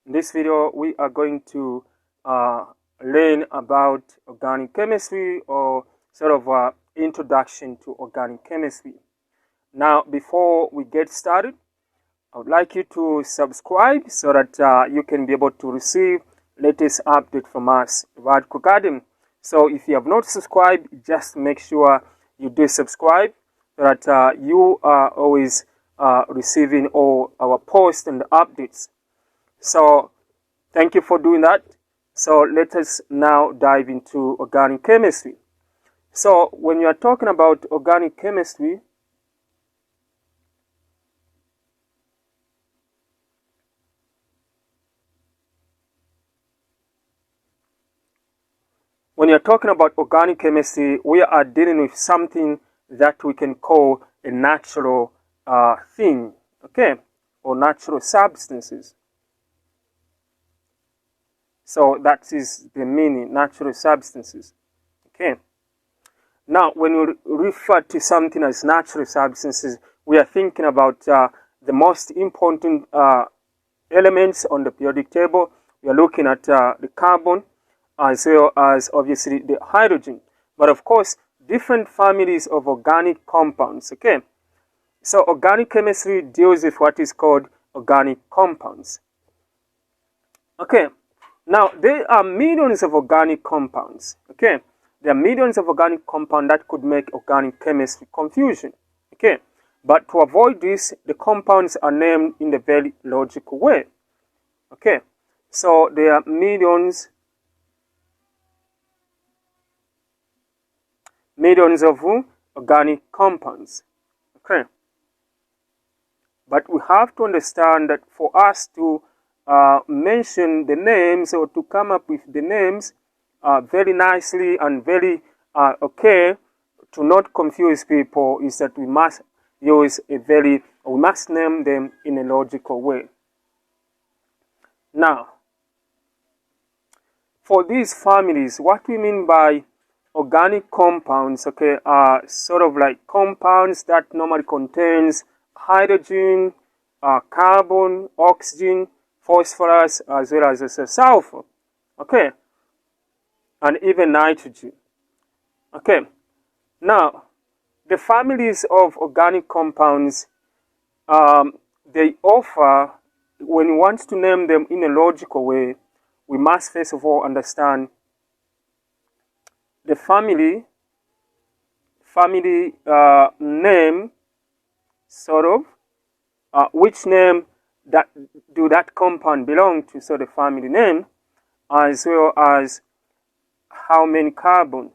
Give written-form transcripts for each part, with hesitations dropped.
In this video, we are going to learn about organic chemistry, or sort of introduction to organic chemistry. Now, before we get started, I would like you to subscribe so that you can be able to receive latest update from us, Radical Garden. So if you have not subscribed, just make sure you do subscribe so that you are always receiving all our posts and updates. So thank you for doing that. So let us now dive into organic chemistry. So when you are talking about organic chemistry, we are dealing with something that we can call a natural thing, okay, or natural substances. So that is the meaning, natural substances, okay. Now, when we refer to something as natural substances, we are thinking about the most important elements on the periodic table. We are looking at the carbon, as well as obviously the hydrogen, but of course different families of organic compounds, okay. So organic chemistry deals with what is called organic compounds, okay. Now there are millions of organic compounds, okay. There are millions of organic compounds that could make organic chemistry confusion, okay. But to avoid this, the compounds are named in a very logical way, okay. So there are millions of organic compounds, okay. But we have to understand that for us to mention the names, or to come up with the names very nicely and very okay, to not confuse people, is that we must use we must name them in a logical way. Now, for these families, what we mean by organic compounds, okay, are sort of like compounds that normally contains hydrogen, carbon, oxygen, phosphorus, as well as sulfur, okay, and even nitrogen, okay. Now, the families of organic compounds, they offer, when we want to name them in a logical way, we must first of all understand the family name, sort of which name that that compound belong to, so the family name, as well as how many carbon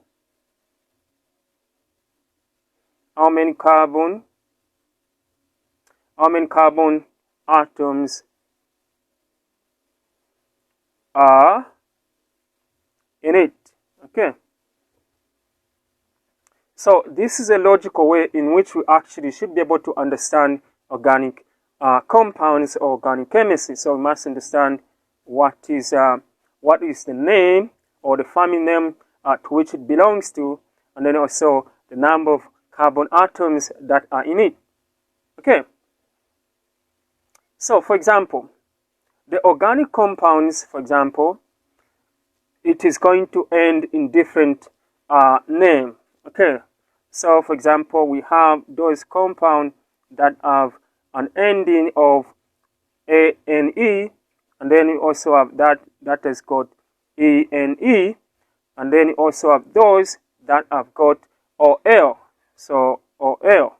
atoms are in it, okay. So this is a logical way in which we actually should be able to understand organic compounds or organic chemistry. So we must understand what is the name or the family name to which it belongs to, and then also the number of carbon atoms that are in it, okay. So for example, the organic compounds, for example, it is going to end in different name, okay. So for example, we have those compounds that have an ending of ANE, and then we also have that has got ENE, and then we also have those that have got OL, so OL,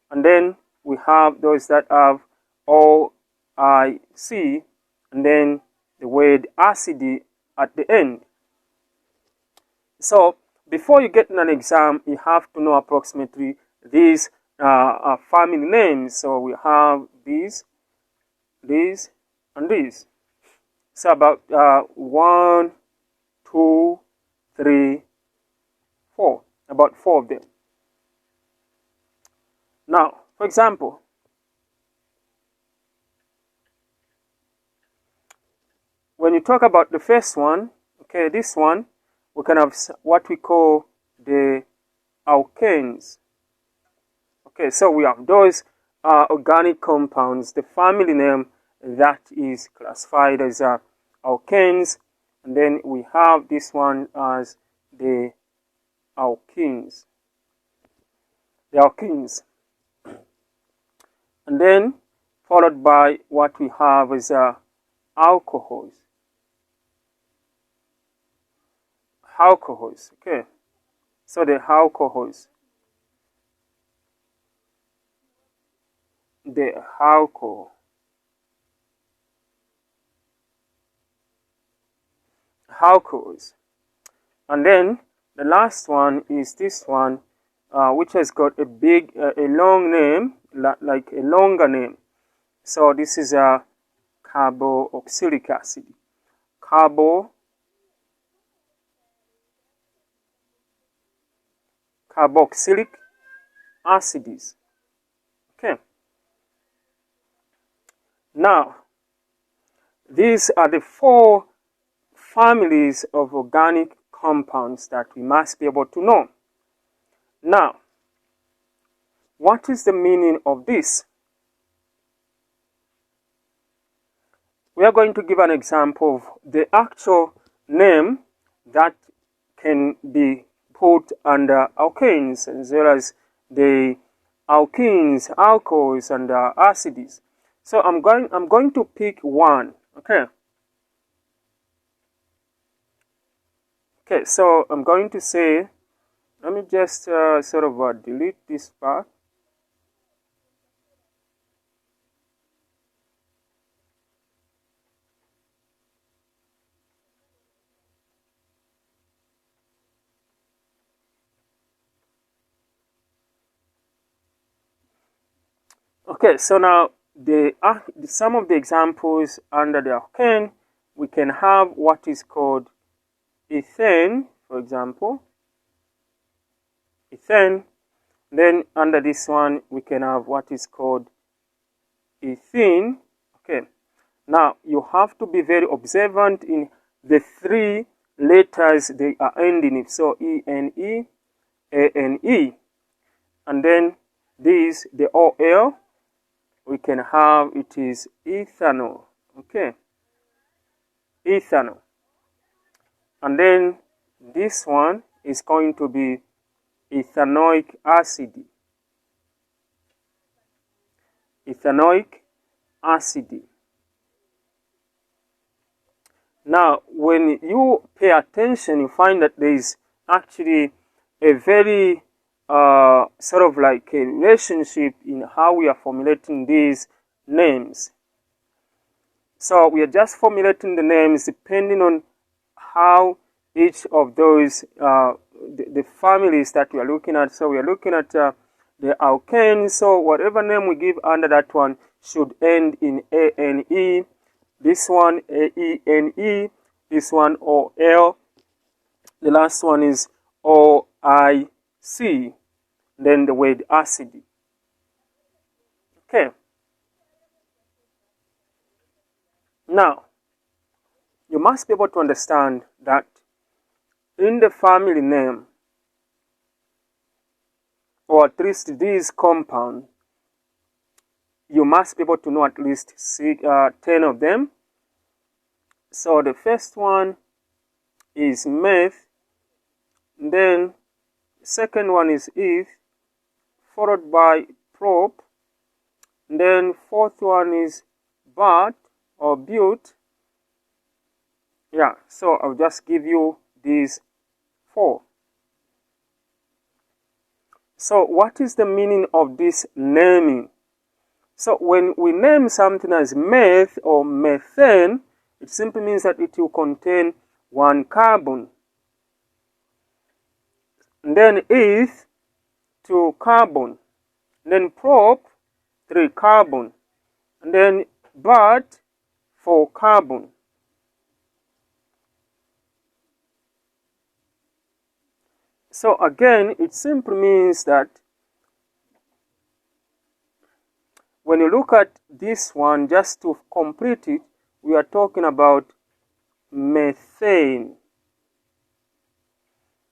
and then we have those that have OIC, and then the word acid at the end. So before you get in an exam, you have to know approximately these family names. So we have these, and these. So about 1, 2, 3, 4. About 4 of them. Now, for example, when you talk about the first one, okay, this one, we can have what we call the alkanes. Okay, so we have those organic compounds. The family name that is classified as alkanes, and then we have this one as the alkenes. The alkenes. And then followed by what we have is alcohols. Alcohols, okay. So the alcohols. The alcohol. Alcohols. And then the last one is this one, which has got a long name, like a longer name. So this is a carboxylic acid. Carboxylic acids. Okay. Now, these are the 4 families of organic compounds that we must be able to know. Now, what is the meaning of this? We are going to give an example of the actual name that can be put under alkanes, as well as the alkenes, alcohols, and acids. So I'm going to pick one. Okay. Okay. So I'm going to say, let me just sort of delete this part. Okay, so now some of the examples under the alkane, we can have what is called ethane, for example. Ethane. Then under this one, we can have what is called ethene. Okay. Now, you have to be very observant in the 3 letters they are ending in. So, E-N-E, A-N-E. And then these, the O-L, we can have, it is ethanol. Okay. Ethanol. And then this one is going to be ethanoic acid. Ethanoic acid. Now, when you pay attention, you find that there is actually a very sort of like a relationship in how we are formulating these names. So we are just formulating the names depending on how each of those, the families that we are looking at. So we are looking at the alkanes. So whatever name we give under that one should end in A-N-E. This one A-E-N-E. This one O-L. The last one is O-I-C. Then the word acid. Okay. Now, you must be able to understand that in the family name, or at least this compound, you must be able to know at least 10 of them. So the first one is meth, then second one is eth, followed by prop, then fourth one is but or but. Yeah, so I'll just give you these 4. So what is the meaning of this naming? So when we name something as meth or methane, it simply means that it will contain 1 carbon. And then eth, 2 carbon. And then prop, 3 carbon. And then but, 4 carbon. So again, it simply means that when you look at this one, just to complete it, we are talking about methane.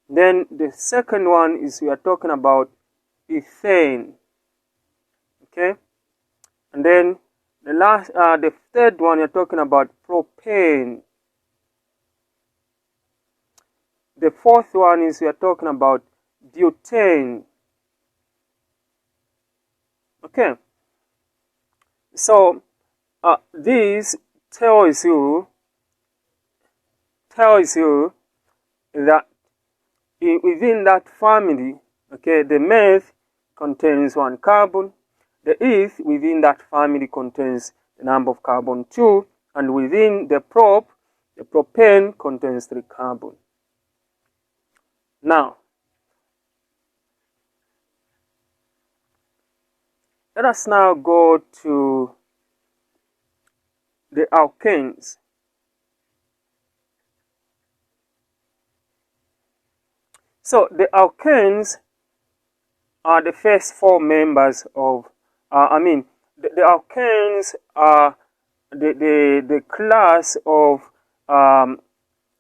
Then the second one is we are talking about ethane. Okay? And then The third one, you're talking about propane. The fourth one is you're talking about butane. Okay. So this tells you that within that family, okay, the meth contains 1 carbon, the eth within that family contains the number of carbon 2, and within the propane contains 3 carbon. Now, let us now go to the alkanes. So the alkanes are the first 4 members of, the alkanes are the class of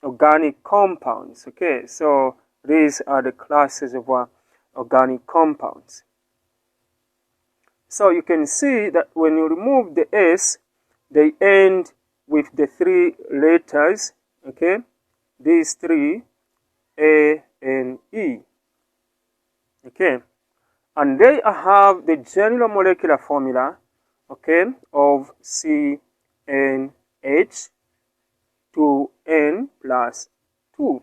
organic compounds. Okay, so these are the classes of organic compounds. So you can see that when you remove the S, they end with the 3 letters, okay, these 3, A and E, okay, and they have the general molecular formula, okay, of CnH, 2n plus 2.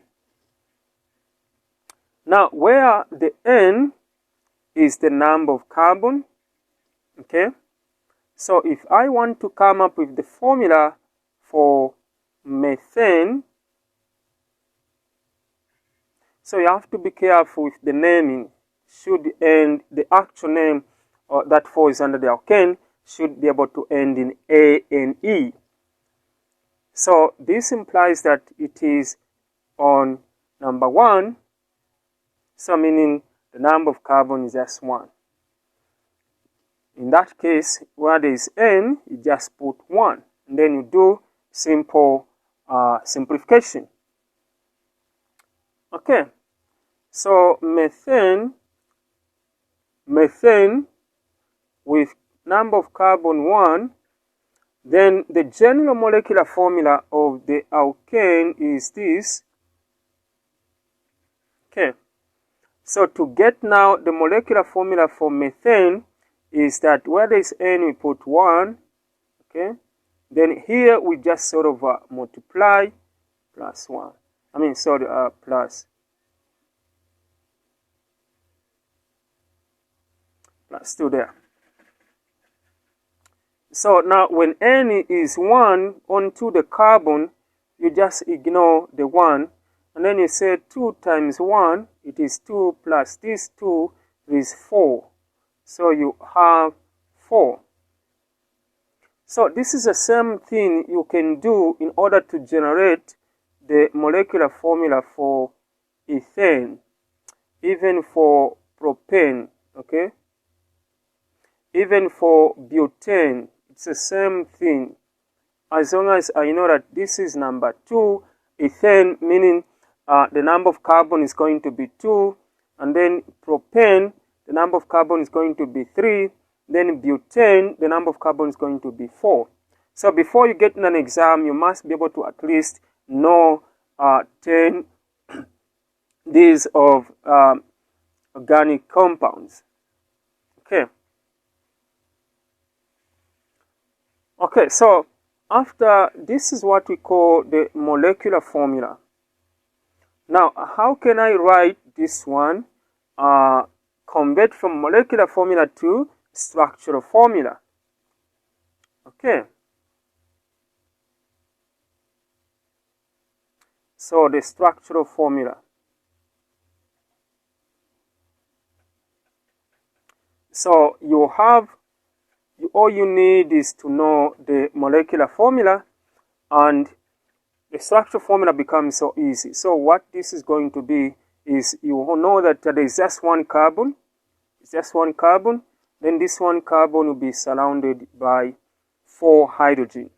Now, where the N is the number of carbon, okay, so if I want to come up with the formula for methane, so you have to be careful with the naming. Should end, the actual name that falls under the alkane should be able to end in A and E. So this implies that it is on number 1, so meaning the number of carbon is just 1. In that case, where there is N, you just put 1, and then you do simple simplification. Okay, so methane with number of carbon 1, then the general molecular formula of the alkane is this. Okay, so to get now the molecular formula for methane is that where there is N, we put 1, okay, then here we just sort of multiply plus 1. Plus 2 there. So now when N is 1 onto the carbon, you just ignore the 1, and then you say 2 times 1, it is 2 plus this 2 is 4. So you have 4. So this is the same thing you can do in order to generate the molecular formula for ethane, even for propane, okay? Even for butane, it's the same thing. As long as I know that this is number 2, ethane, meaning the number of carbon is going to be 2, and then propane, the number of carbon is going to be 3, then butane, the number of carbon is going to be 4. So before you get in an exam, you must be able to at least know 10 these of organic compounds. Okay. Okay, so after this is what we call the molecular formula. Now, how can I write this one? Convert from molecular formula to structural formula. Okay. So the structural formula. So you have, all you need is to know the molecular formula, and the structural formula becomes so easy. So what this is going to be is, you will know that there is just 1 carbon. It's just 1 carbon. Then this 1 carbon will be surrounded by 4 hydrogen.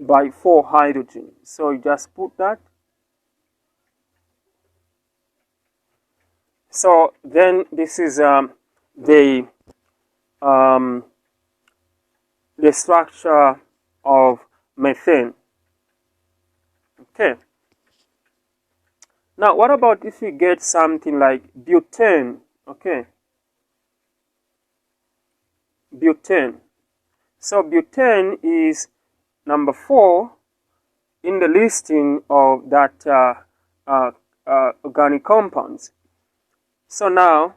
By 4 hydrogen. So you just put that. So then this is the structure of methane. Okay. Now, what about if we get something like butane? Okay. Butane. So butane is number 4 in the listing of that organic compounds. So now,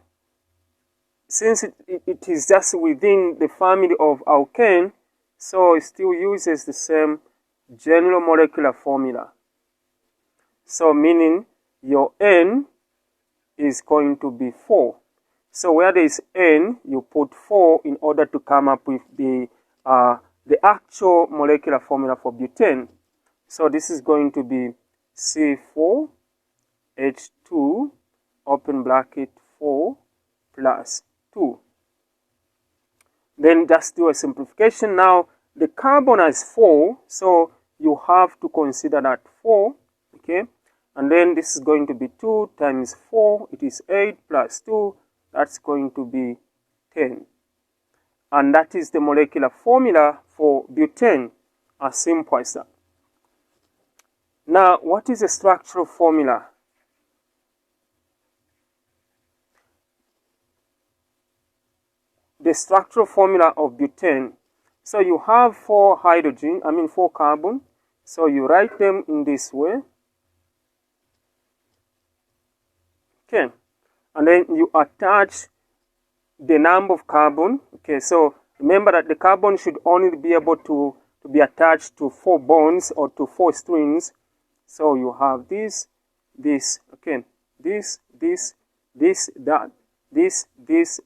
since it is just within the family of alkane, so it still uses the same general molecular formula. So meaning your N is going to be 4. So where there is N, you put 4 in order to come up with the actual molecular formula for butane. So this is going to be C4H2 open bracket 4 plus 2. Then just do a simplification. Now the carbon has 4, so you have to consider that 4, okay? And then this is going to be 2 times 4, it is 8 plus 2, that's going to be 10. And that is the molecular formula for butane, as simple as that. Now, what is the structural formula? The structural formula of butane. So you have 4 carbon. So you write them in this way. Okay. And then you attach the number of carbon. Okay, so remember that the carbon should only be able to be attached to 4 bonds or to 4 strings. So you have this, okay, this, that, this,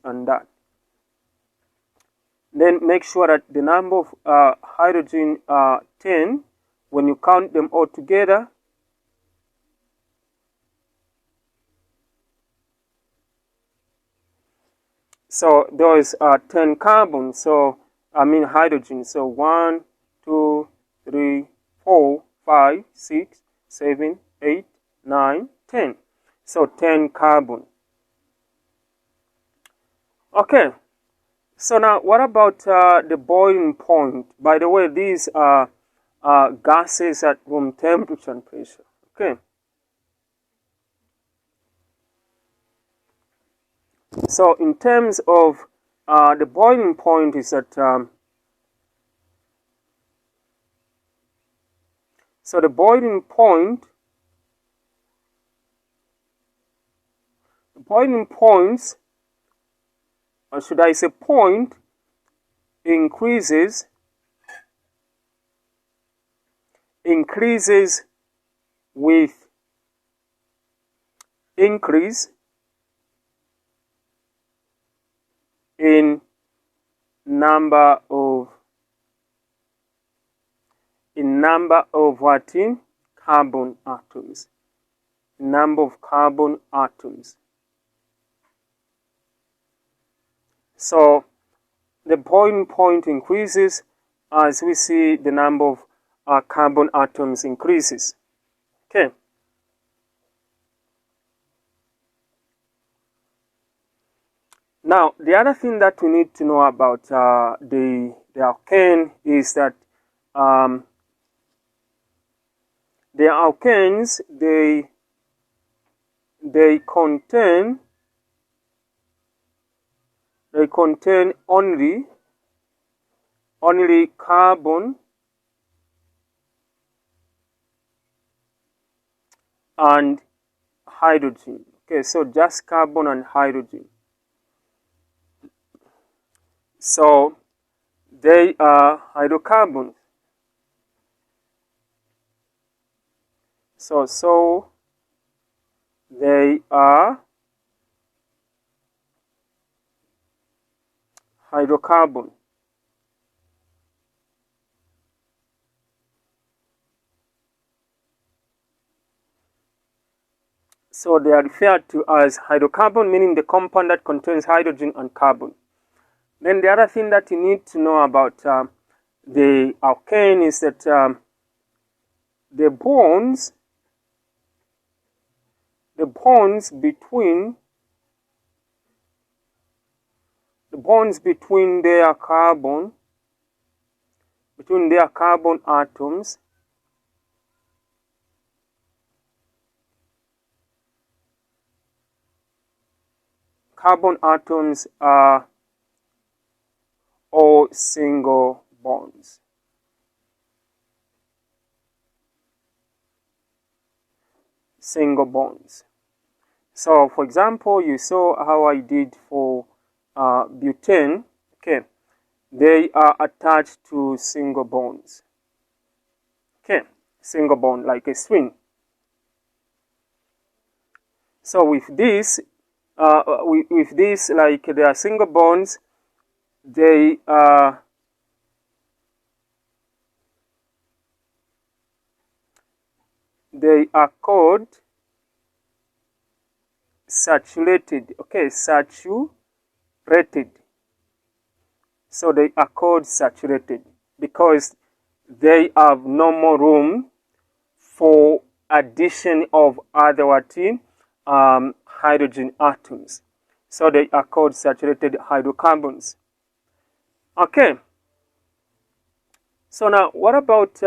and that. Then make sure that the number of hydrogen are 10. When you count them all together, so those are 10 carbon, so hydrogen. So 1, 2, 3, 4, 5, 6, 7, 8, 9, 10. So 10 carbon. Okay. So now, what about the boiling point? By the way, these are gases at room temperature and pressure. Okay. So in terms of the boiling point is that so the boiling points, or should I say point, increases with increase in number of what? In carbon atoms. Number of carbon atoms. So the boiling point increases as we see the number of carbon atoms increases. Okay. Now, the other thing that we need to know about the alkane is that the alkanes, they contain only carbon and hydrogen. Okay, so just carbon and hydrogen. So they are hydrocarbons. So they are hydrocarbon. So they are referred to as hydrocarbon, meaning the compound that contains hydrogen and carbon. Then the other thing that you need to know about the alkane is that the bonds between the bonds between their carbon atoms are all single bonds. Single bonds. So, for example, you saw how I did for butane. Okay, they are attached to single bonds. Okay, single bond like a string. So with this, like they are single bonds, they are called saturated. Okay, saturated. So they are called saturated because they have no more room for addition of other hydrogen atoms. So they are called saturated hydrocarbons. Okay. So now, what about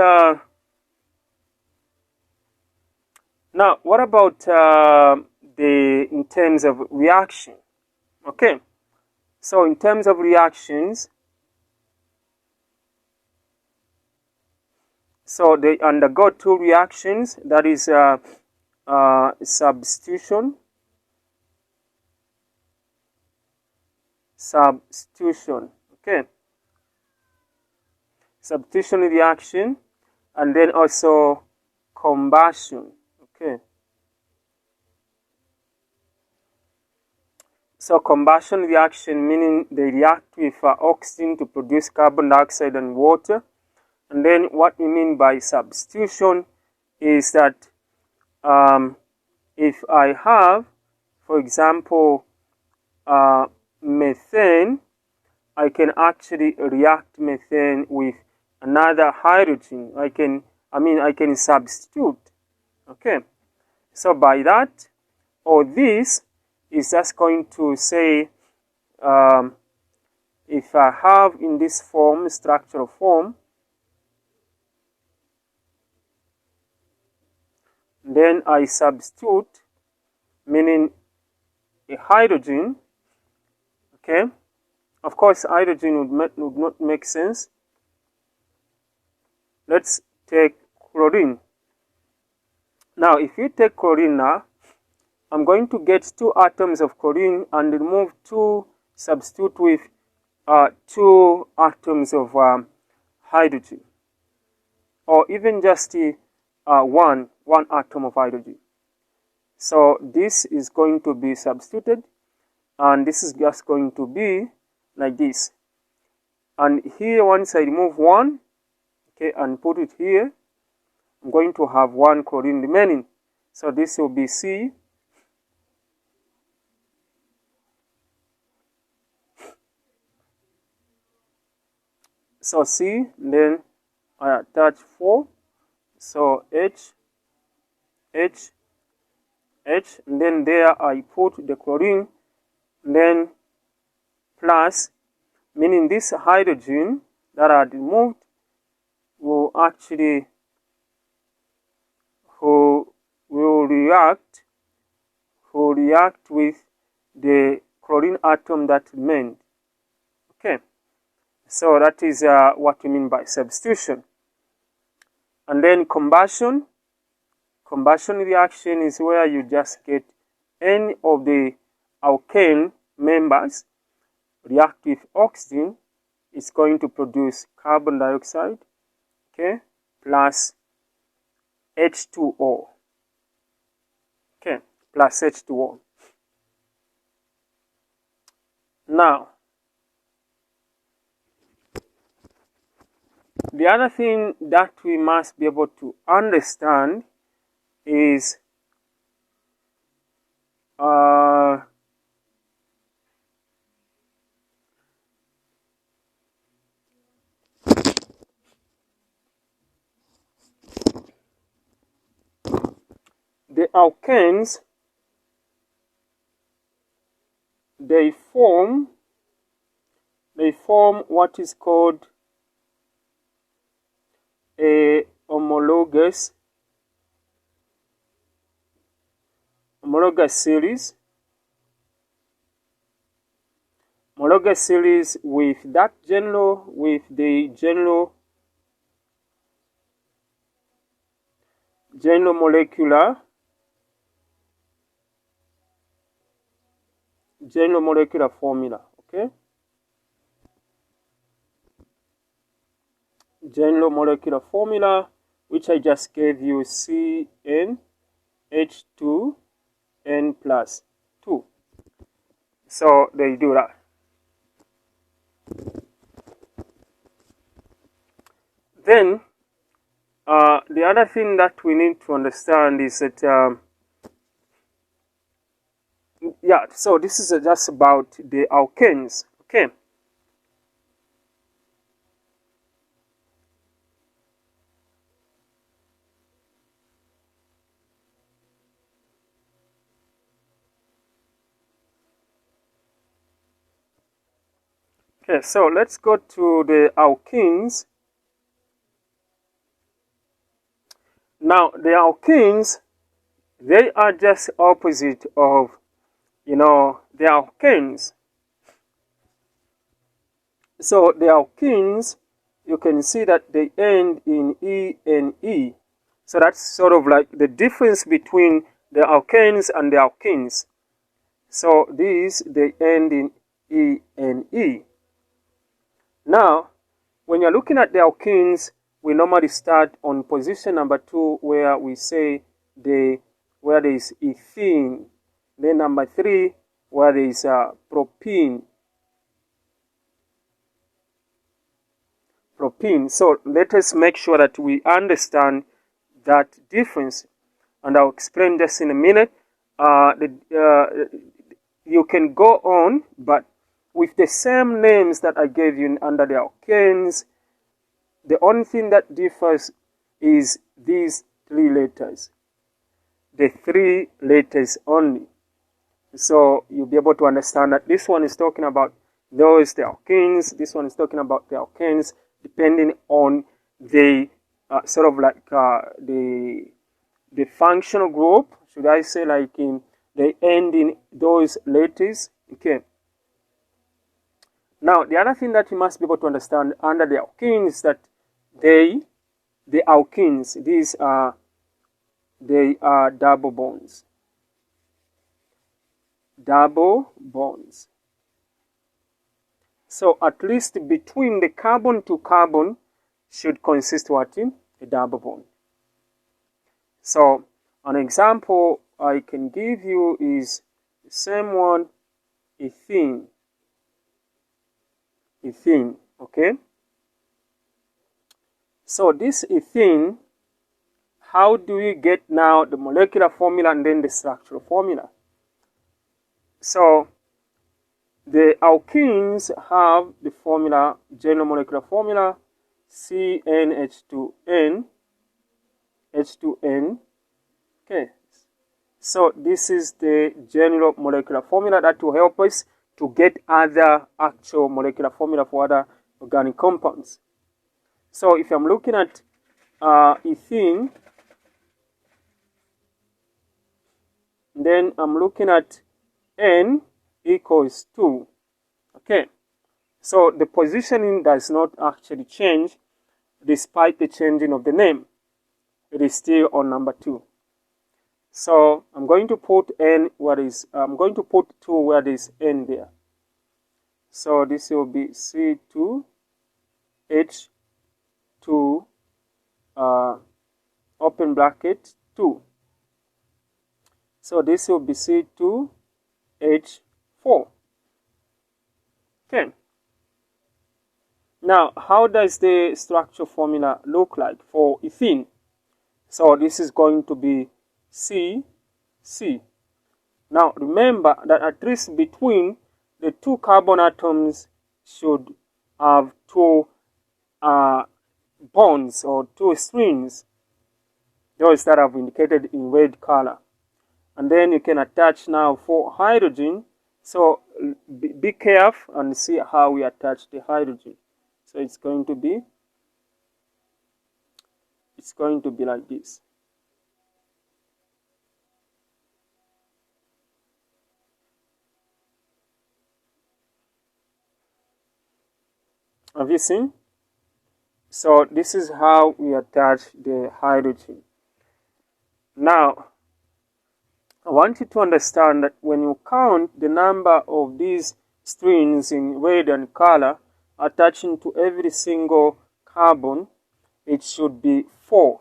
in terms of reaction? Okay. So in terms of reactions, so they undergo two reactions. That is substitution. Okay. Substitution reaction, and then also combustion. Okay. So combustion reaction meaning they react with oxygen to produce carbon dioxide and water. And then what we mean by substitution is that if I have, for example, methane, I can actually react methane with another hydrogen. I can substitute. Okay. So by that, or this is just going to say, if I have in this form, structural form, then I substitute, meaning a hydrogen. Okay. Of course, hydrogen would not make sense. Let's take chlorine. Now, if you take chlorine now, I'm going to get 2 atoms of chlorine and remove 2, substitute with 2 atoms of hydrogen, or even just one atom of hydrogen. So this is going to be substituted, and this is just going to be like this. And here, once I remove 1, okay, and put it here, I'm going to have 1 chlorine remaining. So this will be C. So C, then I attach 4. So H, and then there I put the chlorine, then plus, meaning this hydrogen that I removed will actually react with the chlorine atom that remained. Okay, so that is what we mean by substitution. And then combustion reaction is where you just get any of the alkane members react with oxygen. It's going to produce carbon dioxide, okay, plus H2O. Okay, plus H2O. Now, the other thing that we must be able to understand is the alkanes, they form form what is called a homologous series. Homologous series with the general molecular formula, okay? General molecular formula, which I just gave you, CnH2n plus 2. So they do that. Then the other thing that we need to understand is that so this is just about the alkanes, okay? Okay, so let's go to the alkenes. Now, the alkenes, they are just opposite of, the alkanes. So the alkenes, you can see that they end in E and E. So that's sort of like the difference between the alkanes and the alkenes. So these, they end in E and E. Now, when you're looking at the alkenes, we normally start on position number 2, where we say where there is ethene. Then number 3, where there is propene. So let us make sure that we understand that difference, and I'll explain this in a minute. You can go on, but with the same names that I gave you under the alkanes, the only thing that differs is these 3 letters. The 3 letters only. So you'll be able to understand that this one is talking about the alkenes, this one is talking about the alkanes, depending on the sort of like the functional group, should I say, like in the end in those letters, okay? Now, the other thing that you must be able to understand under the alkenes is that the alkenes, they are double bonds. Double bonds. So at least between the carbon to carbon should consist what in a double bond. So an example I can give you is the same one, ethene, okay? So this ethene, how do we get now the molecular formula and then the structural formula? So the alkenes have the formula, general molecular formula, CnH2n, H2n, okay? So this is the general molecular formula that will help us to get other actual molecular formula for other organic compounds. So if I'm looking at ethene, then I'm looking at N equals 2. Okay, so the positioning does not actually change despite the changing of the name. It is still on number 2. So I'm going to put N where is, I'm going to put 2 where there is N there. So this will be C2H2 open bracket 2. So this will be C2H4. Okay. Now, how does the structure formula look like for ethene? So this is going to be C. Now remember that at least between the 2 carbon atoms should have 2 bonds or 2 strings, those that I've indicated in red color. And then you can attach now for hydrogen, So be careful and see how we attach the hydrogen. So it's going to be like this. Have you seen? So this is how we attach the hydrogen. Now, I want you to understand that when you count the number of these strings in red and color attaching to every single carbon, it should be 4.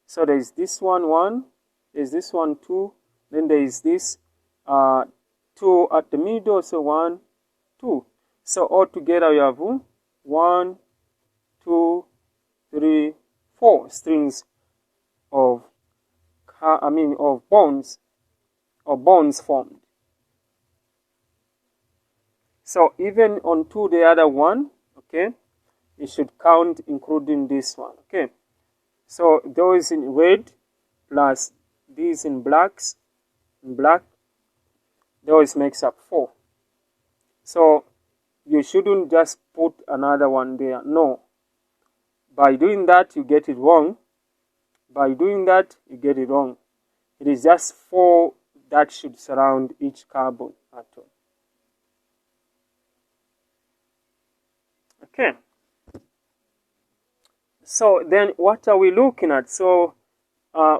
So there is this one, there's this one 2, then there is this 2 at the middle, so 1, 2. So altogether you have 1, 2, 3, 4 strings of bonds formed. So even onto the other one, okay, you should count including this one, okay. So those in red plus these in black, those makes up 4. So you shouldn't just put another one there, no. By doing that, you get it wrong. By doing that, you get it wrong. It is just 4 that should surround each carbon atom. Okay. So then what are we looking at? So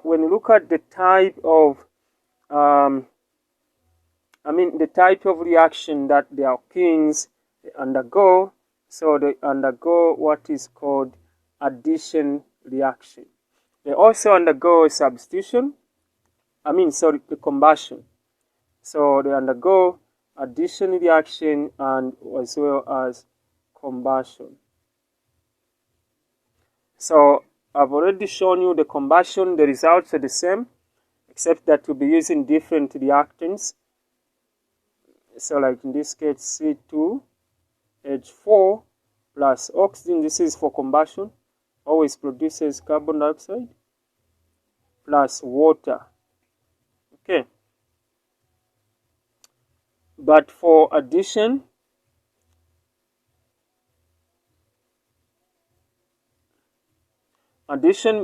when you look at the type of the type of reaction that the alkenes undergo, so they undergo what is called addition reaction. They also undergo substitution, the combustion. So they undergo addition reaction and as well as combustion. So I've already shown you the combustion. The results are the same, except that we'll be using different reactants. So like in this case, C2H4 plus oxygen, this is for combustion, always produces carbon dioxide, plus water. Okay. But for addition,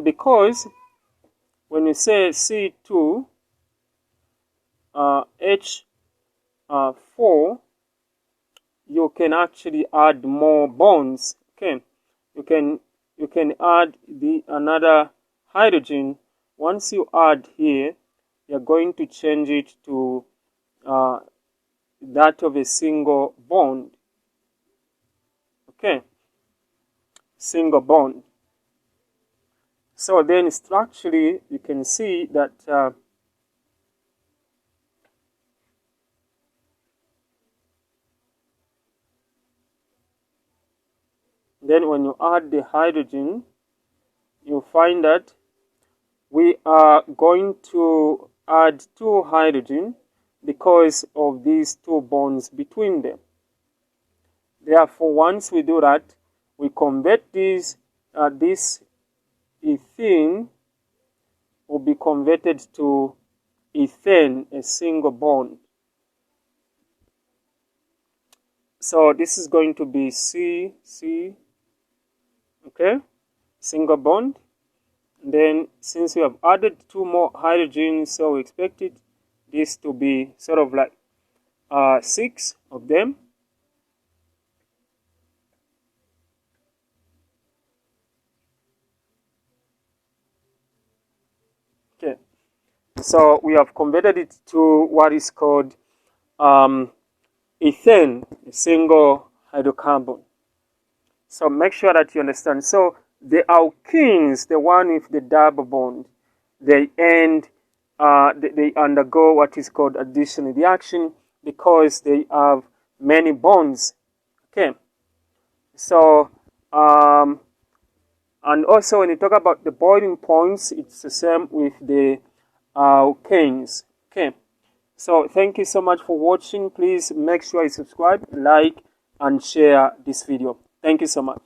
because when you say C2 H4, you can actually add more bonds. Okay, you can add another hydrogen. Once you add here, you're going to change it to that of a single bond. Okay, single bond. So then structurally, you can see that then when you add the hydrogen, you find that we are going to add 2 hydrogen because of these 2 bonds between them. Therefore, once we do that, we convert this ethene will be converted to ethane, a single bond. So this is going to be C, okay, single bond. Then since we have added 2 more hydrogens, so we expected this to be sort of like 6 of them. Okay, so we have converted it to what is called ethane, a single hydrocarbon. So make sure that you understand. So the alkenes, the one with the double bond, they undergo what is called addition reaction because they have many bonds. Okay. So and also when you talk about the boiling points, it's the same with the alkanes. Okay. So thank you so much for watching. Please make sure you subscribe, like, and share this video. Thank you so much.